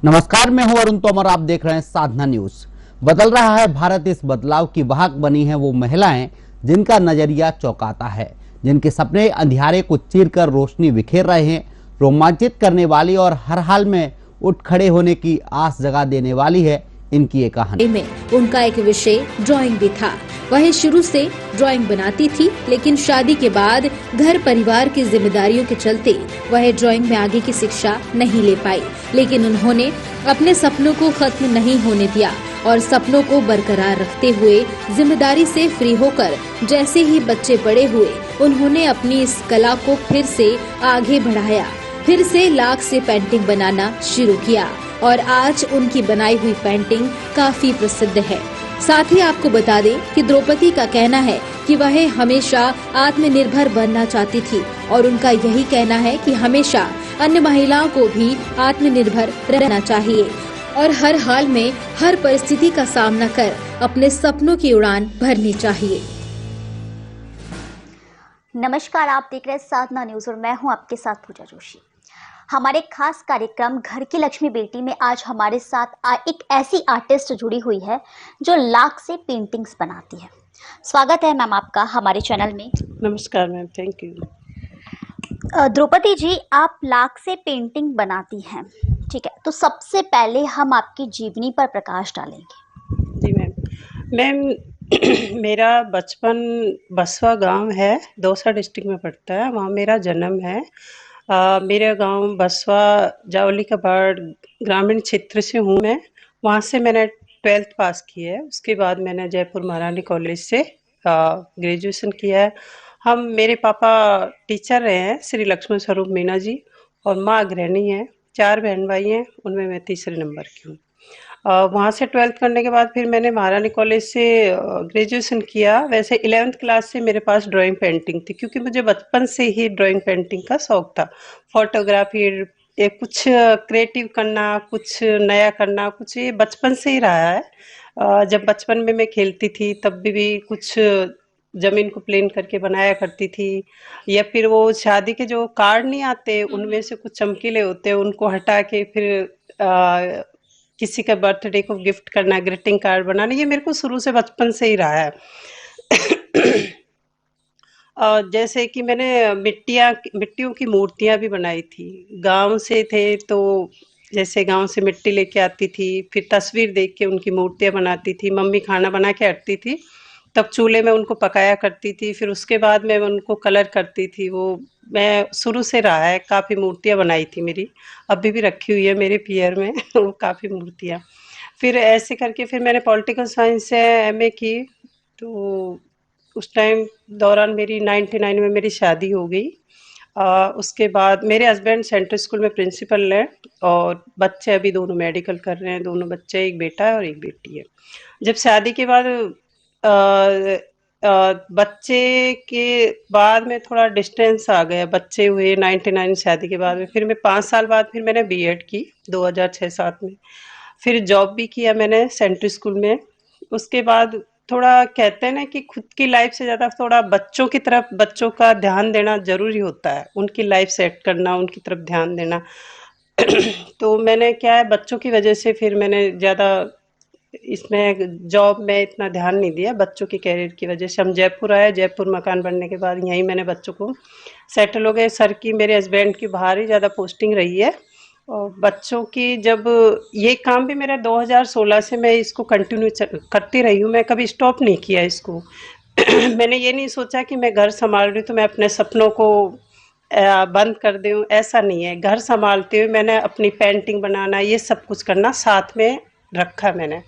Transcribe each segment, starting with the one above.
नमस्कार, मैं हूं अरुण तोमर। आप देख रहे हैं साधना न्यूज। बदल रहा है भारत। इस बदलाव की वाहक बनी है वो महिलाएं जिनका नजरिया चौंकाता है, जिनके सपने अंधियारे को चीरकर रोशनी बिखेर रहे हैं। रोमांचित करने वाली और हर हाल में उठ खड़े होने की आस जगा देने वाली है इनकी ये कहानी। में उनका एक विषय ड्राइंग भी था। वह शुरू से ड्राइंग बनाती थी, लेकिन शादी के बाद घर परिवार की जिम्मेदारियों के चलते वह ड्राइंग में आगे की शिक्षा नहीं ले पाई। लेकिन उन्होंने अपने सपनों को खत्म नहीं होने दिया और सपनों को बरकरार रखते हुए जिम्मेदारी से फ्री होकर जैसे ही बच्चे बड़े हुए, उन्होंने अपनी इस कला को फिर से आगे बढ़ाया। फिर से लाख से पेंटिंग बनाना शुरू किया और आज उनकी बनाई हुई पेंटिंग काफी प्रसिद्ध है। साथ ही आपको बता दें कि द्रौपदी का कहना है कि वह हमेशा आत्मनिर्भर बनना चाहती थी और उनका यही कहना है कि हमेशा अन्य महिलाओं को भी आत्मनिर्भर रहना चाहिए और हर हाल में हर परिस्थिति का सामना कर अपने सपनों की उड़ान भरनी चाहिए। नमस्कार, आप देख रहे हैं साधना न्यूज और मैं हूं आपके साथ पूजा जोशी। हमारे खास कार्यक्रम घर की लक्ष्मी बेटी में आज हमारे साथ एक ऐसी आर्टिस्ट जुड़ी हुई है जो लाख से पेंटिंग्स बनाती है। स्वागत है मैम आपका हमारे चैनल में। नमस्कार ma'am, thank you. Draupadi ji, आप लाख से पेंटिंग बनाती हैं, ठीक है, तो सबसे पहले हम आपकी जीवनी पर प्रकाश डालेंगे। जी मैम मेरा बचपन बसवा गांव है, दौसा डिस्ट्रिक्ट में पड़ता है, वहाँ मेरा जन्म है। मेरा गांव बसवा जावली का बाड़ ग्रामीण क्षेत्र से हूँ मैं। वहाँ से मैंने 12th पास की है। उसके बाद मैंने जयपुर महारानी कॉलेज से ग्रेजुएशन किया है। मेरे पापा टीचर रहे हैं, श्री लक्ष्मण स्वरूप मीना जी, और माँ गृहिणी है। 4 बहन भाई हैं, उनमें मैं तीसरे नंबर की हूँ। वहाँ से 12th करने के बाद फिर मैंने महारानी कॉलेज से ग्रेजुएशन किया। वैसे 11th क्लास से मेरे पास ड्राइंग पेंटिंग थी, क्योंकि मुझे बचपन से ही ड्राइंग पेंटिंग का शौक था। फोटोग्राफी, ये कुछ क्रिएटिव करना, कुछ नया करना, कुछ ये बचपन से ही रहा है। जब बचपन में मैं खेलती थी तब भी कुछ जमीन को प्लेन करके बनाया करती थी, या फिर वो शादी के जो कार्ड नहीं आते उनमें से कुछ चमकीले होते हैं, उनको हटा के फिर किसी का बर्थडे को गिफ्ट करना, ग्रीटिंग कार्ड बनाना, ये मेरे को शुरू से बचपन से ही रहा है। जैसे कि मैंने मिट्टियों की मूर्तियां भी बनाई थी। गांव से थे तो जैसे गांव से मिट्टी लेके आती थी, फिर तस्वीर देख के उनकी मूर्तियां बनाती थी। मम्मी खाना बना के हटती थी, तब चूल्हे में उनको पकाया करती थी, फिर उसके बाद मैं उनको कलर करती थी। वो मैं शुरू से रहा है, काफ़ी मूर्तियाँ बनाई थी मेरी, अभी भी रखी हुई है मेरे पियर में वो काफ़ी मूर्तियाँ। फिर ऐसे करके फिर मैंने पॉलिटिकल साइंस से एमए की। तो उस टाइम दौरान मेरी 99 में मेरी शादी हो गई। उसके बाद मेरे हस्बैंड सेंट्रल स्कूल में प्रिंसिपल हैं, और बच्चे अभी दोनों मेडिकल कर रहे हैं। दोनों बच्चे, एक बेटा है और एक बेटी है। जब शादी के बाद बच्चे के बाद में थोड़ा डिस्टेंस आ गया, बच्चे हुए 99 शादी के बाद में। फिर मैं 5 साल बाद फिर मैंने बीएड की 2006-07 में। फिर जॉब भी किया मैंने सेंट्रल स्कूल में। उसके बाद थोड़ा कहते हैं ना कि खुद की लाइफ से ज़्यादा थोड़ा बच्चों की तरफ, बच्चों का ध्यान देना ज़रूरी होता है, उनकी लाइफ सेट करना, उनकी तरफ ध्यान देना। तो मैंने क्या है, बच्चों की वजह से फिर मैंने ज़्यादा इसमें जॉब में इतना ध्यान नहीं दिया। बच्चों की कैरियर की वजह से हम जयपुर आए। जयपुर मकान बनने के बाद यहीं मैंने बच्चों को सेटल हो गए। सर की, मेरे हस्बैंड की बाहर ही ज़्यादा पोस्टिंग रही है। और बच्चों की जब ये काम भी मेरा 2016 से मैं इसको कंटिन्यू करती रही हूँ, मैं कभी स्टॉप नहीं किया इसको। मैंने ये नहीं सोचा कि मैं घर संभाल रही हूँ तो मैं अपने सपनों को बंद कर दूँ, ऐसा नहीं है। घर संभालते हुए मैंने अपनी पेंटिंग बनाना, ये सब कुछ करना साथ में रखा मैंने।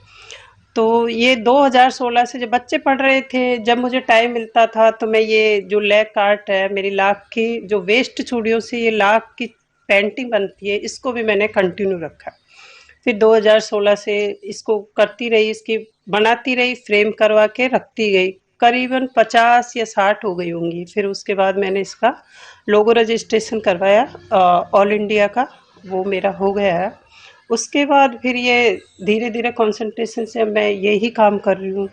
तो ये 2016 से जब बच्चे पढ़ रहे थे, जब मुझे टाइम मिलता था तो मैं ये जो लैक आर्ट है मेरी, लाख की जो वेस्ट चूड़ियों से ये लाख की पेंटिंग बनती है, इसको भी मैंने कंटिन्यू रखा। फिर 2016 से इसको करती रही, इसकी बनाती रही, फ्रेम करवा के रखती गई। करीबन 50 या 60 हो गई होंगी। फिर उसके बाद मैंने इसका लोगो रजिस्ट्रेशन करवाया ऑल इंडिया का, वो मेरा हो गया है। उसके बाद फिर ये धीरे धीरे कंसंट्रेशन से मैं यही काम कर रही हूँ।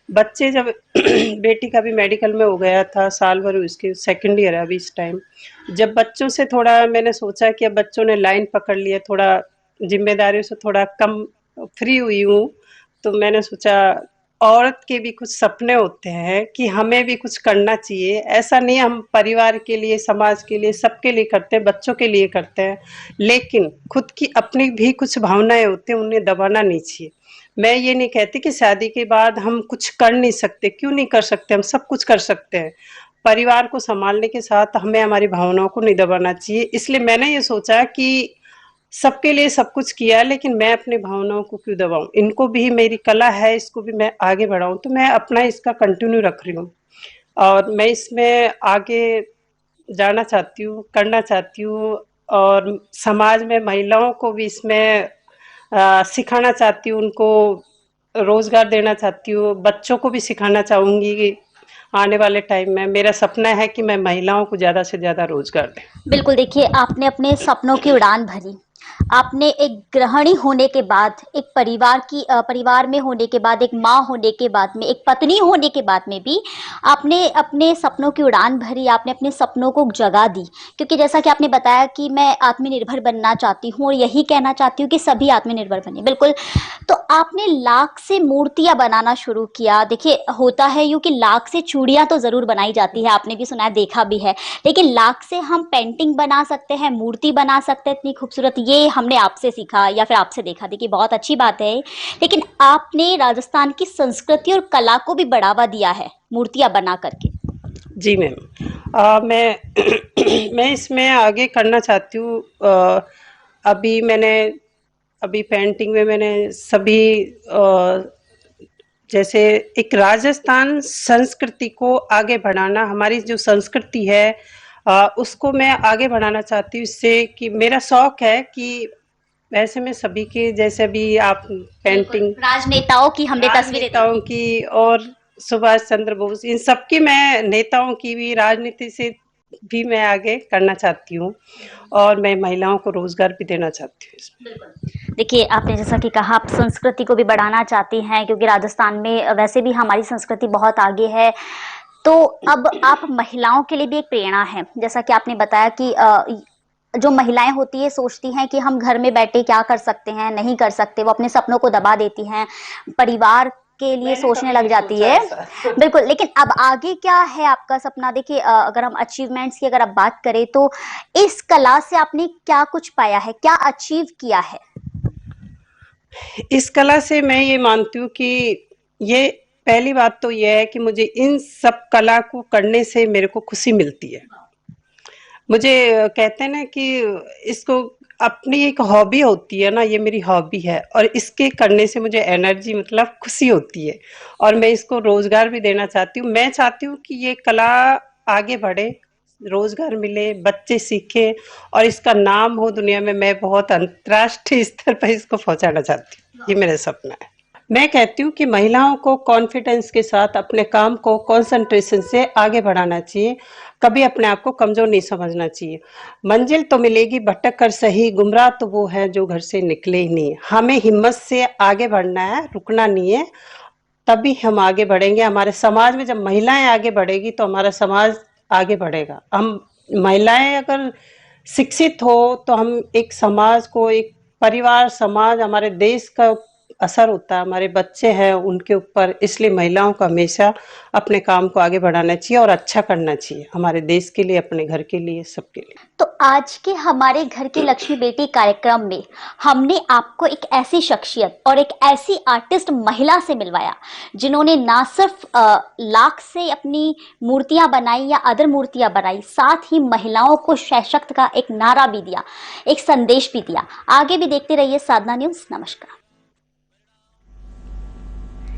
बच्चे जब बेटी का भी मेडिकल में हो गया था, साल भर उसके, सेकंड ईयर है अभी इस टाइम। जब बच्चों से थोड़ा मैंने सोचा कि अब बच्चों ने लाइन पकड़ लिया, थोड़ा जिम्मेदारियों से थोड़ा कम फ्री हुई हूँ, तो मैंने सोचा औरत के भी कुछ सपने होते हैं कि हमें भी कुछ करना चाहिए। ऐसा नहीं हम परिवार के लिए, समाज के लिए, सबके लिए करते हैं, बच्चों के लिए करते हैं, लेकिन खुद की अपनी भी कुछ भावनाएं होती हैं, उन्हें दबाना नहीं चाहिए। मैं ये नहीं कहती कि शादी के बाद हम कुछ कर नहीं सकते, क्यों नहीं कर सकते, हम सब कुछ कर सकते हैं। परिवार को संभालने के साथ हमें हमारी भावनाओं को नहीं दबाना चाहिए। इसलिए मैंने ये सोचा कि सबके लिए सब कुछ किया है, लेकिन मैं अपनी भावनाओं को क्यों दबाऊं, इनको भी मेरी कला है, इसको भी मैं आगे बढ़ाऊं, तो मैं अपना इसका कंटिन्यू रख रही हूँ और मैं इसमें आगे जाना चाहती हूँ, करना चाहती हूँ और समाज में महिलाओं को भी इसमें सिखाना चाहती हूँ, उनको रोजगार देना चाहती हूँ, बच्चों को भी सिखाना चाहूंगी कि आने वाले टाइम में मेरा सपना है कि मैं महिलाओं को ज्यादा से ज्यादा रोजगार दें। बिल्कुल, देखिए आपने अपने सपनों की उड़ान भरी। आपने एक गृहिणी होने के बाद, एक परिवार में होने के बाद, एक माँ होने के बाद में, एक पत्नी होने के बाद में भी आपने अपने सपनों की उड़ान भरी, आपने अपने सपनों को जगह दी। क्योंकि जैसा कि आपने बताया कि मैं आत्मनिर्भर बनना चाहती हूँ और यही कहना चाहती हूँ कि सभी आत्मनिर्भर बने। बिल्कुल, तो आपने लाख से मूर्तियां बनाना शुरू किया। देखिए होता है यूँ कि लाख से चूड़ियां तो जरूर बनाई जाती है, आपने भी सुना है, देखा भी है, लेकिन लाख से हम पेंटिंग बना सकते हैं, मूर्ति बना सकते हैं इतनी खूबसूरत, ये हमने आपसे सीखा या फिर आपसे देखा। देखिए बहुत अच्छी बात है, लेकिन आपने राजस्थान की संस्कृति और कला को भी बढ़ावा दिया है मूर्तियां बना करके। जी मैम, मैं मैं इसमें आगे करना चाहती हूँ। अभी पेंटिंग में मैंने सभी जैसे एक राजस्थान संस्कृति को आगे बढ़ाना, हमारी जो संस्कृति है उसको मैं आगे बढ़ाना चाहती हूँ। इससे कि मेरा शौक है कि वैसे मैं सभी के जैसे भी आप पेंटिंग, राजनेताओं की हमने तस्वीरें नेताओं की और सुभाष चंद्र बोस, इन सबकी, मैं नेताओं की भी, राजनीति से भी मैं आगे करना चाहती हूँ और मैं महिलाओं को रोजगार भी देना चाहती हूँ। देखिए आपने जैसा कि कहा, आप संस्कृति को भी बढ़ाना चाहती हैं, क्योंकि राजस्थान में वैसे भी हमारी संस्कृति बहुत आगे है। तो अब आप महिलाओं के लिए भी एक प्रेरणा है। जैसा कि आपने बताया कि जो महिलाएं होती है सोचती हैं कि हम घर में बैठे क्या कर सकते हैं, नहीं कर सकते, वो अपने सपनों को दबा देती हैं, परिवार के लिए सोचने लग जाती है। बिल्कुल, लेकिन अब आगे क्या है आपका सपना? देखिए अगर हम अचीवमेंट्स की अगर आप बात करें तो इस कला से आपने क्या कुछ पाया है, क्या अचीव किया है? इस कला से मैं ये मानती हूँ कि ये, पहली बात तो ये है कि मुझे इन सब कला को करने से मेरे को खुशी मिलती है। मुझे कहते हैं ना कि इसको अपनी एक हॉबी होती है ना, ये मेरी हॉबी है और इसके करने से मुझे एनर्जी, मतलब खुशी होती है और मैं इसको रोजगार भी देना चाहती हूँ। मैं चाहती हूँ कि ये कला आगे बढ़े, रोजगार मिले, बच्चे सीखें और इसका नाम हो दुनिया में। मैं बहुत अंतर्राष्ट्रीय स्तर पर इसको पहुंचाना चाहती हूँ, ये मेरा सपना है। मैं कहती हूँ कि महिलाओं को कॉन्फिडेंस के साथ अपने काम को कंसंट्रेशन से आगे बढ़ाना चाहिए, कभी अपने आप को कमजोर नहीं समझना चाहिए। मंजिल तो मिलेगी भटक कर सही, गुमराह तो वो है जो घर से निकले ही नहीं। हमें हिम्मत से आगे बढ़ना है, रुकना नहीं है, तभी हम आगे बढ़ेंगे। हमारे समाज में जब महिलाएं आगे बढ़ेगी तो हमारा समाज आगे बढ़ेगा। हम महिलाएं अगर शिक्षित हो तो हम एक समाज को, एक परिवार, समाज, हमारे देश का असर होता है, हमारे बच्चे हैं उनके ऊपर। इसलिए महिलाओं को हमेशा अपने काम को आगे बढ़ाना चाहिए और अच्छा करना चाहिए, हमारे देश के लिए, अपने घर के लिए, सबके लिए। तो आज के हमारे घर की लक्ष्मी बेटी कार्यक्रम में हमने आपको एक ऐसी शख्सियत और एक ऐसी आर्टिस्ट महिला से मिलवाया जिन्होंने ना सिर्फ लाख से अपनी मूर्तियां बनाई या अदर मूर्तियां बनाई, साथ ही महिलाओं को सशक्त का एक नारा भी दिया, एक संदेश भी दिया। आगे भी देखते रहिए साधना न्यूज़। नमस्कार।